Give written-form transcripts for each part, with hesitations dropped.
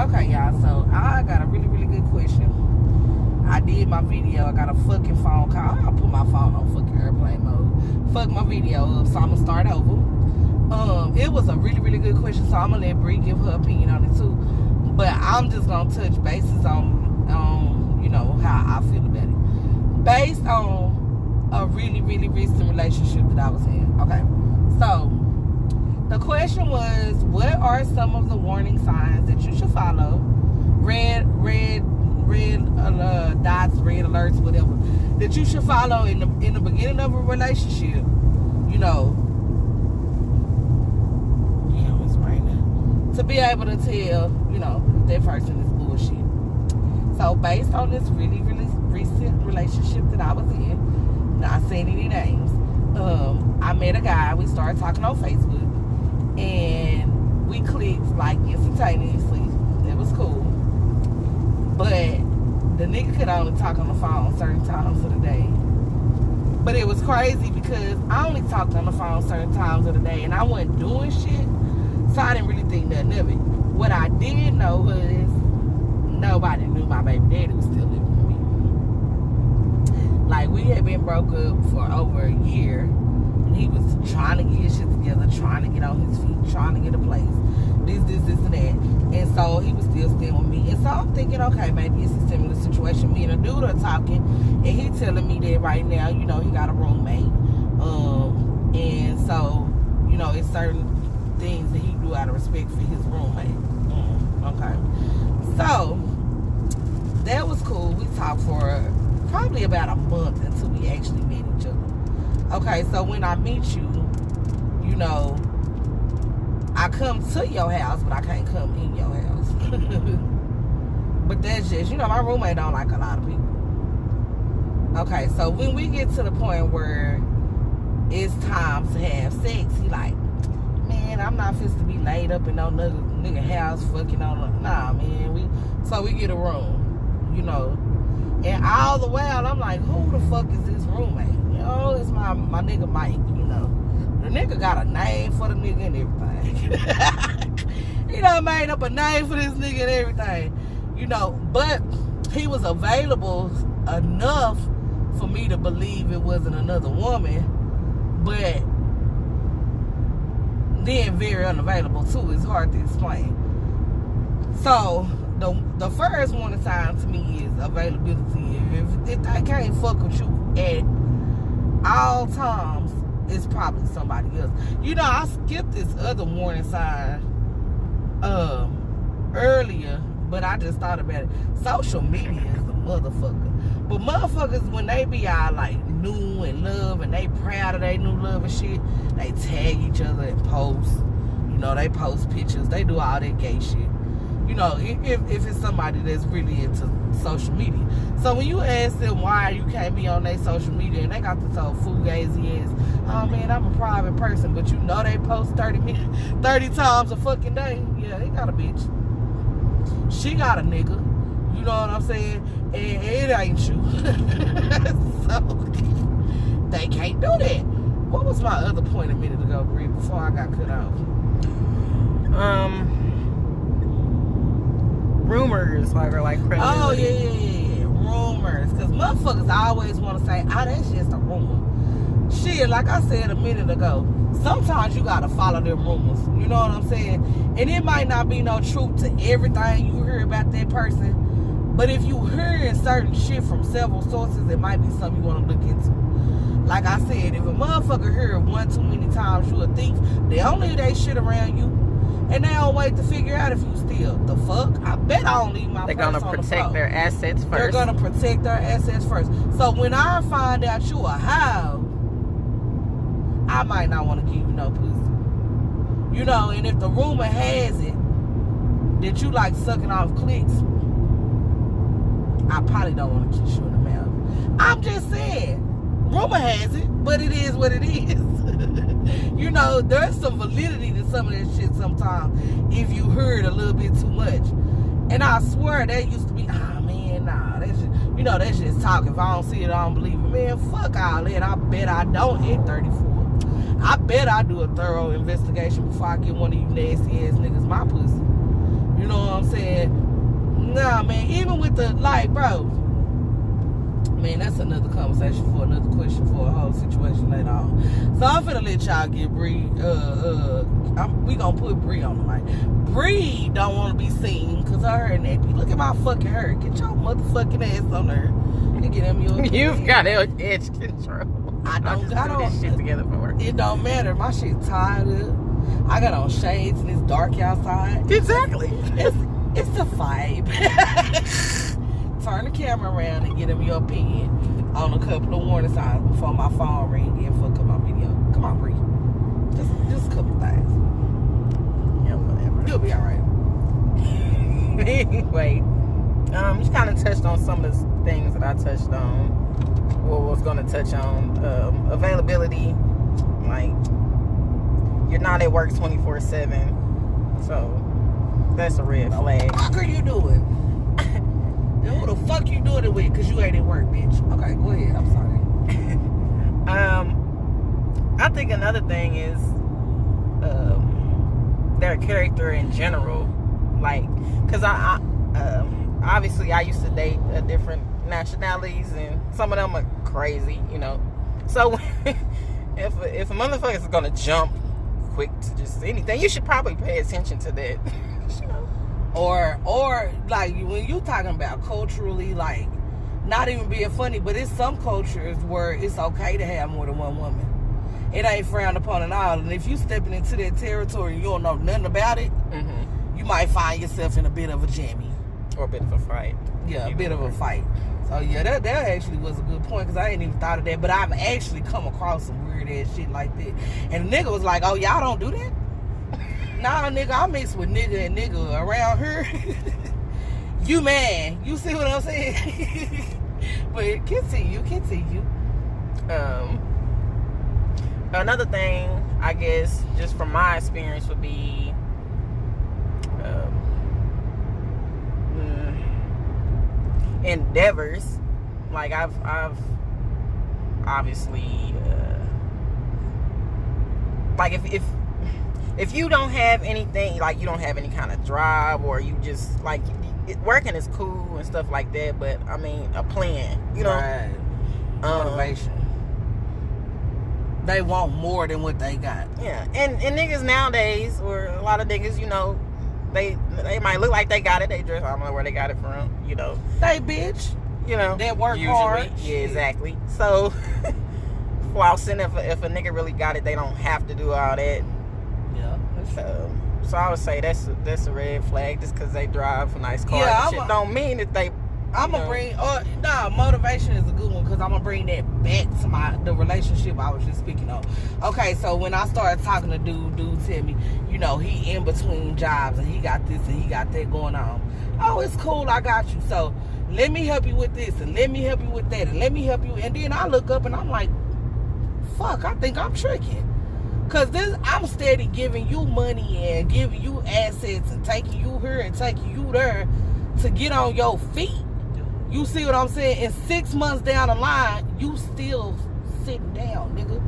Okay, y'all, so I got a really, really good question. I did my video. I got a fucking phone call. I'll put my phone on fucking airplane mode. Fuck my video up, so I'm gonna start over. It was a really, really good question, so I'm gonna let Bree give her opinion on it too. But I'm just gonna touch bases on you know, how I feel about it. Based on a really, really recent relationship that I was in. Okay. So the question was, what are some of the warning signs that you should follow? Red dots, red alerts, whatever, that you should follow in the beginning of a relationship. You know, yeah, it's raining. To be able to tell, you know, if that person is bullshit. So based on this really, really recent relationship that I was in, not saying any names, I met a guy. We started talking on Facebook, and we clicked like instantaneously. It was cool, but the nigga could only talk on the phone certain times of the day. But it was crazy because I only talked on the phone certain times of the day, and I wasn't doing shit, so I didn't really think nothing of it. What I did know was nobody knew my baby daddy was still living with me. Like, we had been broke up for over a year, and he was trying to get his shit together, trying to get on his feet, trying to get a place, this, and that. And so he was still staying with me. And so I'm thinking, okay, maybe it's a similar situation. Me and a dude are talking, and he telling me that right now, you know, he got a roommate. And so, you know, it's certain things that he do out of respect for his roommate. Okay. So, that was cool. We talked for probably about a month until we actually met each other. Okay, so when I meet you, you know, I come to your house, but I can't come in your house. But that's just, you know, my roommate don't like a lot of people. Okay, so when we get to the point where it's time to have sex, he like, man, I'm not fit to be laid up in no nigga house fucking on. Nah, man. So we get a room, you know. And all the while, I'm like, who the fuck is this roommate? You know, it's my nigga Mike, you know. The nigga got a name for the nigga and everything. He done made up a name for this nigga and everything, you know. But he was available enough for me to believe it wasn't another woman. But then very unavailable too. It's hard to explain. So the first warning sign to me is availability. If they can't fuck with you at all times, it's probably somebody else. You know, I skipped this other warning sign earlier, but I just thought about it. Social media is a motherfucker. But motherfuckers, when they be all like new and love and they proud of their new love and shit, they tag each other and post. You know, they post pictures. They do all that gay shit. You know, if it's somebody that's really into social media. So when you ask them why you can't be on their social media, and they got this whole fugazi ass, oh man, I'm a private person, but you know they post 30 times a fucking day. Yeah, they got a bitch. She got a nigga. You know what I'm saying? And it ain't you. So they can't do that. What was my other point a minute ago, Bree, before I got cut off? Rumors, like credibility. Oh yeah. Rumors. Because motherfuckers always want to say, oh, that's just a rumor. Shit, like I said a minute ago, sometimes you gotta follow them rumors. You know what I'm saying? And it might not be no truth to everything you hear about that person. But if you hearing certain shit from several sources, it might be something you want to look into. Like I said, if a motherfucker hear it one too many times, you a thief, they only leave that shit around you. And they don't wait to figure out if you steal. The fuck? I bet I don't leave my purse on the floor. They're gonna protect their assets first. They're gonna protect their assets first. So when I find out you a hoe, I might not want to give you no pussy. You know, and if the rumor has it that you like sucking off clicks, I probably don't want to kiss you in the mouth. I'm just saying, rumor has it, but it is what it is. You know, there's some validity to some of that shit sometimes if you heard a little bit too much. And I swear that used to be, man, nah, that's just, you know, that's just talk. If I don't see it, I don't believe it. Man, fuck all that. I bet I don't hit 34. I bet I do a thorough investigation before I get one of you nasty ass niggas my pussy. You know what I'm I'm saying? Nah, man, even with the, like, bro, man, that's another conversation for another question for a whole situation later on. So I'm finna let y'all get Bree, we gonna put Bree on the mic. Bree don't want to be seen because of her nappy. Look at my fucking hair. Get your motherfucking ass on there. You get him your You've got edge control. I don't got this shit together for work. It don't matter. My shit tied up. I got on shades and it's dark outside. Exactly. It's the vibe. Turn the camera around and get him your opinion on a couple of warning signs before my phone ring and fuck up my video. Come on, Bree. Just a couple things. Yeah, whatever. You'll be alright. Anyway, just kind of touched on some of the things that I touched on. Or was going to touch on availability. Like, you're not at work 24/7, so that's a red flag. What the fuck are you doing? Who the fuck you doing it with? Because you ain't at work, bitch. Okay, go ahead. I'm sorry. I think another thing is their character in general. Like, because I obviously I used to date different nationalities, and some of them are crazy, you know. So if a motherfucker is gonna jump quick to just anything, you should probably pay attention to that. You know? Or like when you talking about culturally, like not even being funny, but it's some cultures where it's okay to have more than one woman. It ain't frowned upon at all. And if you stepping into that territory and you don't know nothing about it, you might find yourself in a bit of a jammy. Or a bit of a fight. Yeah, a bit of a fight. So yeah, that actually was a good point because I ain't even thought of that. But I've actually come across some weird ass shit like that. And the nigga was like, "Oh, y'all don't do that?" Nah, nigga, I mix with nigga and nigga around here. You man, you see what I'm saying? But continue. Another thing, I guess, just from my experience would be endeavors. Like I've obviously like if you don't have anything, like you don't have any kind of drive, or you just like working is cool and stuff like that, but I mean a plan, you know, right. Motivation. They want more than what they got. Yeah, and niggas nowadays, or a lot of niggas, you know, they might look like they got it. They just, I don't know where they got it from, you know. They bitch. You know. They work usually hard. Yeah, exactly. So, flossing, if a nigga really got it, they don't have to do all that. Yeah. So I would say that's a red flag. Just because they drive nice cars and shit don't mean that they... I'm gonna bring, motivation is a good one because I'm gonna bring that back to the relationship I was just speaking on. Okay, so when I started talking to dude tell me, you know, he in between jobs and he got this and he got that going on. Oh, it's cool, I got you. So let me help you with this and let me help you with that and let me help you. And then I look up and I'm like, fuck, I think I'm tricking. Cause I'm steady giving you money and giving you assets and taking you here and taking you there to get on your feet. You see what I'm saying? And 6 months down the line, you still sitting down, nigga.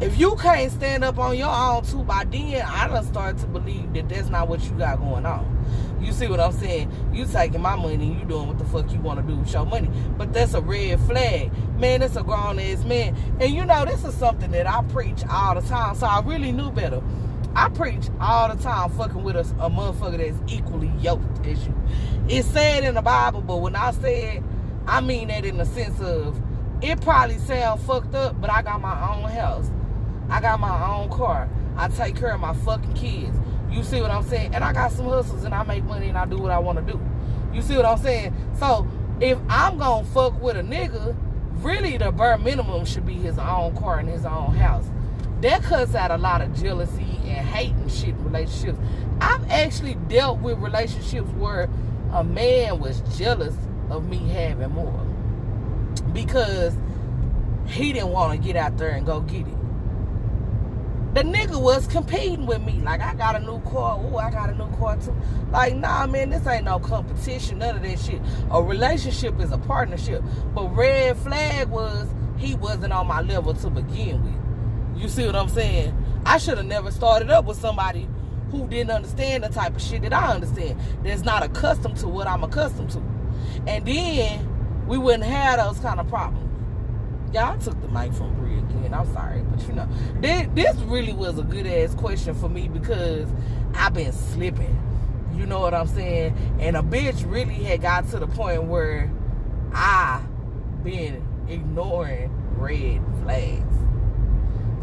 If you can't stand up on your own too, by then, I done started to believe that that's not what you got going on. You see what I'm saying? You taking my money and you doing what the fuck you want to do with your money. But that's a red flag. Man, that's a grown-ass man. And you know, this is something that I preach all the time, so I really knew better. I preach all the time fucking with a motherfucker that's equally yoked as you. It's said in the Bible, but when I say it, I mean that in the sense of, it probably sound fucked up, but I got my own house. I got my own car. I take care of my fucking kids. You see what I'm saying? And I got some hustles and I make money and I do what I want to do. You see what I'm saying? So, if I'm gonna fuck with a nigga, really the bare minimum should be his own car and his own house. That cuts out a lot of jealousy and hate and shit in relationships. I've actually dealt with relationships where a man was jealous of me having more because he didn't want to get out there and go get it. The nigga was competing with me. Like, I got a new car. Oh, I got a new car too. Like, nah, man, this ain't no competition. None of that shit. A relationship is a partnership. But red flag was he wasn't on my level to begin with. You see what I'm saying? I should have never started up with somebody who didn't understand the type of shit that I understand. That's not accustomed to what I'm accustomed to. And then we wouldn't have those kind of problems. Y'all took the mic from Brie again. I'm sorry, but you know, this really was a good ass question for me because I've been slipping. You know what I'm saying? And a bitch really had got to the point where I been ignoring red flags.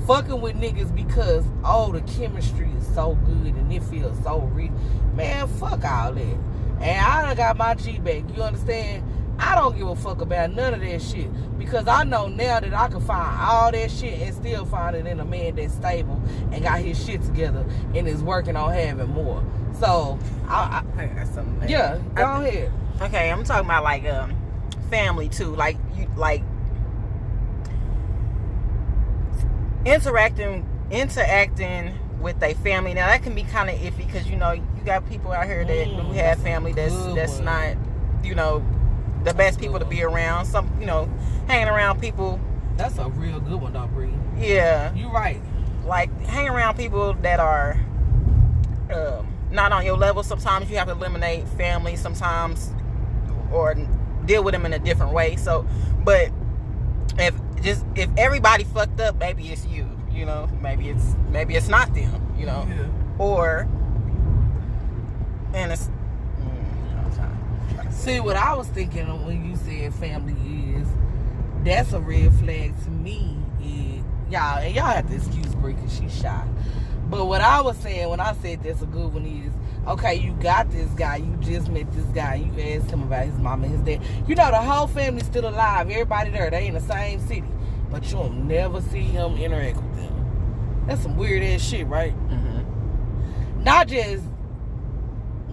Fucking with niggas because, oh, the chemistry is so good and it feels so real. Man, fuck all that. And I done got my G back. You understand? I don't give a fuck about none of that shit because I know now that I can find all that shit and still find it in a man that's stable and got his shit together and is working on having more. So, I got something. Yeah, go ahead. Okay, I'm talking about like family too. Like you, like interacting with their family. Now that can be kind of iffy because you know you got people out here that do have family that's not, you know, the best people to be around. Some, you know, hanging around people. That's a real good one, though, Bree. Yeah, you right. Like hanging around people that are not on your level. Sometimes you have to eliminate family. Sometimes, or deal with them in a different way. So, but if everybody fucked up, maybe it's you. You know, maybe it's not them. You know, yeah. Or and it's. See, what I was thinking when you said family is, that's a red flag to me. Y'all have to excuse Brie because she's shy. But what I was saying when I said that's a good one is, okay, you got this guy, you just met this guy, you asked him about his mom and his dad. You know, the whole family's still alive, everybody there, they in the same city. But you'll never see him interact with them. That's some weird ass shit, right? Mm-hmm. Not just,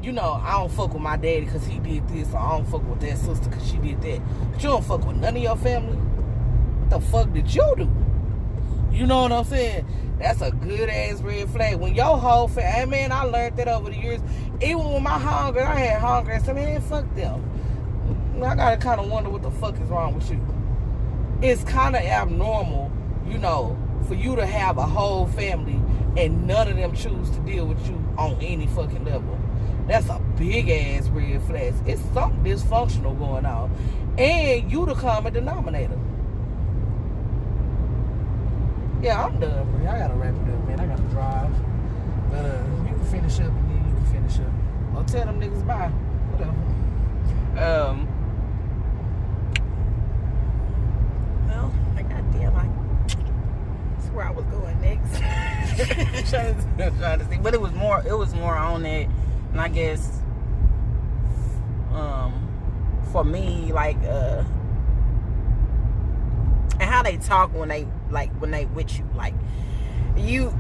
you know, I don't fuck with my daddy because he did this, or I don't fuck with that sister because she did that. But you don't fuck with none of your family. What the fuck did you do? You know what I'm saying? That's a good ass red flag. When your whole family, man, I learned that over the years. Even with my hunger, I had hunger and said, man, fuck them. I gotta kind of wonder what the fuck is wrong with you. It's kind of abnormal, you know, for you to have a whole family and none of them choose to deal with you on any fucking level. That's a big ass red flag. It's something dysfunctional going on. And you the common denominator. Yeah, I'm done, bro. I gotta wrap it up, man. I gotta drive. But you can finish up and then you can finish up. Or tell them niggas bye. Whatever. Well, I goddamn, that's where I was going next. trying to see. But it was more on it. And I guess for me, like and how they talk when they with you, like you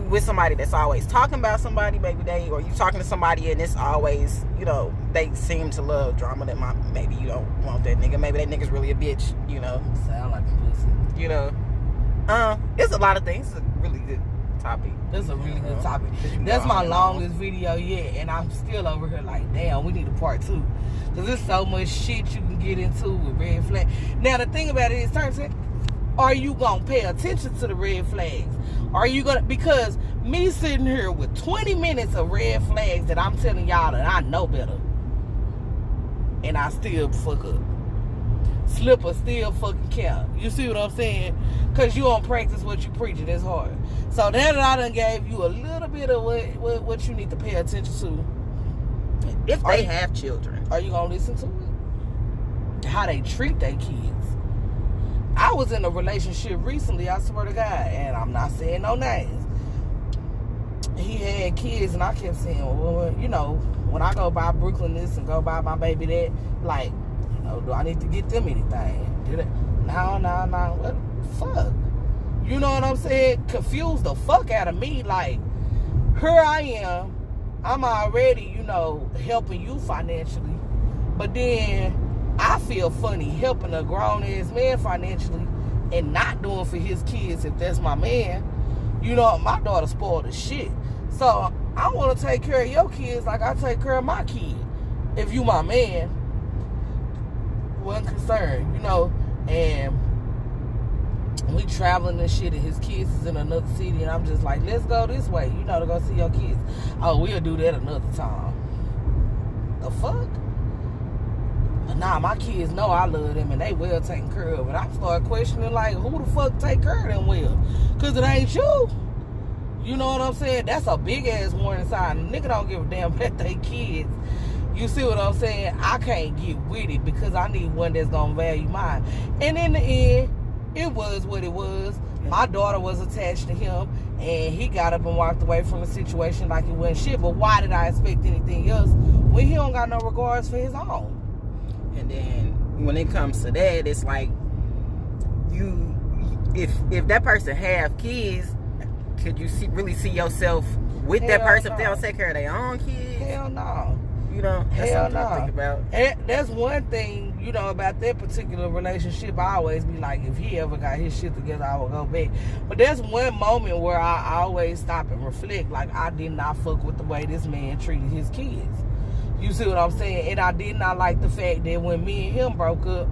with somebody that's always talking about somebody, maybe or you talking to somebody and it's always, you know, they seem to love drama. That maybe you don't want that nigga, maybe that nigga's really a bitch, you know. Sound like a pussy. You know, it's a lot of things. It's a really good topic. That's a really good topic. That's my longest video yet, and I'm still over here like, damn, we need a part 2. Because there's so much shit you can get into with red flags. Now, the thing about it is, are you going to pay attention to the red flags? Are you going to, because me sitting here with 20 minutes of red flags that I'm telling y'all that I know better, and I still fuck up. Slipper still fucking count. You see what I'm saying? Because you don't practice what you preaching. It's hard. So now that I done gave you a little bit of what you need to pay attention to. If they have children. Are you going to listen to it? How they treat their kids. I was in a relationship recently, I swear to God, and I'm not saying no names. He had kids, and I kept saying, well, you know, when I go buy Brooklyn this and go buy my baby that, like, do I need to get them anything? No. What the fuck? You know what I'm saying? Confuse the fuck out of me. Like, here I am. I'm already, you know, helping you financially. But then I feel funny helping a grown-ass man financially and not doing for his kids if that's my man. You know, my daughter spoiled as shit. So I want to take care of your kids like I take care of my kid. If you my man. Wasn't concerned, you know, and we traveling and shit, and his kids is in another city, and I'm just like, let's go this way, you know, to go see your kids. Oh, we'll do that another time. The fuck? But nah, my kids know I love them, and they well taken care of. But I start questioning, like, who the fuck take care of them well? Because it ain't you. You know what I'm saying? That's a big-ass warning sign. A nigga don't give a damn about they kids. You see what I'm saying? I can't get with it because I need one that's going to value mine. And in the end, it was what it was. My daughter was attached to him, and he got up and walked away from the situation like it wasn't shit. But why did I expect anything else when he don't got no regards for his own? And then when it comes to that, it's like, if that person have kids, could you really see yourself with that person if they don't take care of their own kids? Hell no. You know, that's something to think about. And that's one thing, you know, about that particular relationship. I always be like, if he ever got his shit together, I will go back. But there's one moment where I always stop and reflect. Like, I did not fuck with the way this man treated his kids. You see what I'm saying? And I did not like the fact that when me and him broke up,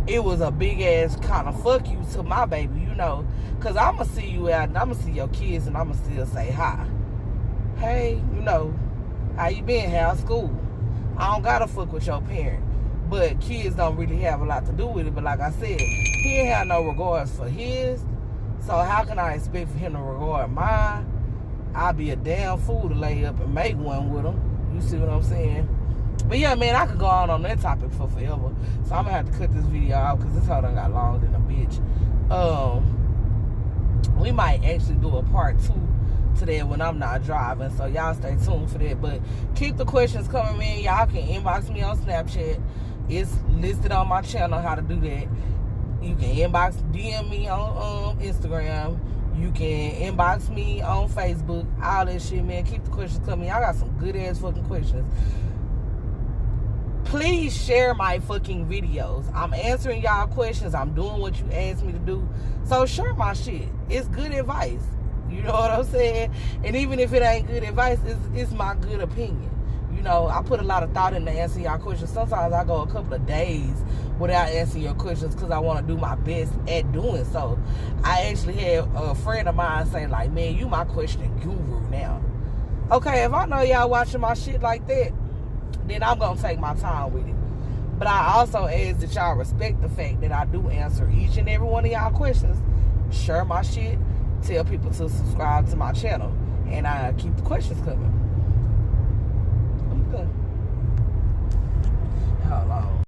it was a big ass kind of fuck you to my baby, you know. Because I'm going to see you out and I'm going to see your kids and I'm going to still say hi. Hey, you know, how you been? How's school? I don't gotta fuck with your parent. But kids don't really have a lot to do with it. But like I said, he ain't have no regards for his. So how can I expect for him to regard mine? I'd be a damn fool to lay up and make one with him. You see what I'm saying? But yeah, man, I could go on that topic for forever. So I'm gonna have to cut this video out because this whole done got longer than a bitch. We might actually do a part 2 today when I'm not driving, so y'all stay tuned for that. But keep the questions coming in. Y'all can inbox me on Snapchat. It's listed on my channel how to do that. You can DM me on Instagram. You can inbox me on Facebook. All that shit, man. Keep the questions coming. Y'all got some good ass fucking questions. Please share my fucking videos. I'm answering y'all questions. I'm doing what you asked me to do. So share my shit. It's good advice. You know what I'm saying? And even if it ain't good advice, it's my good opinion. You know, I put a lot of thought into answering y'all questions. Sometimes I go a couple of days without answering your questions because I want to do my best at doing so. I actually had a friend of mine say, like, man, you my question guru now. Okay, if I know y'all watching my shit like that, then I'm going to take my time with it. But I also ask that y'all respect the fact that I do answer each and every one of y'all questions. Share my shit. Tell people to subscribe to my channel. And I keep the questions coming. I'm good. Hold on.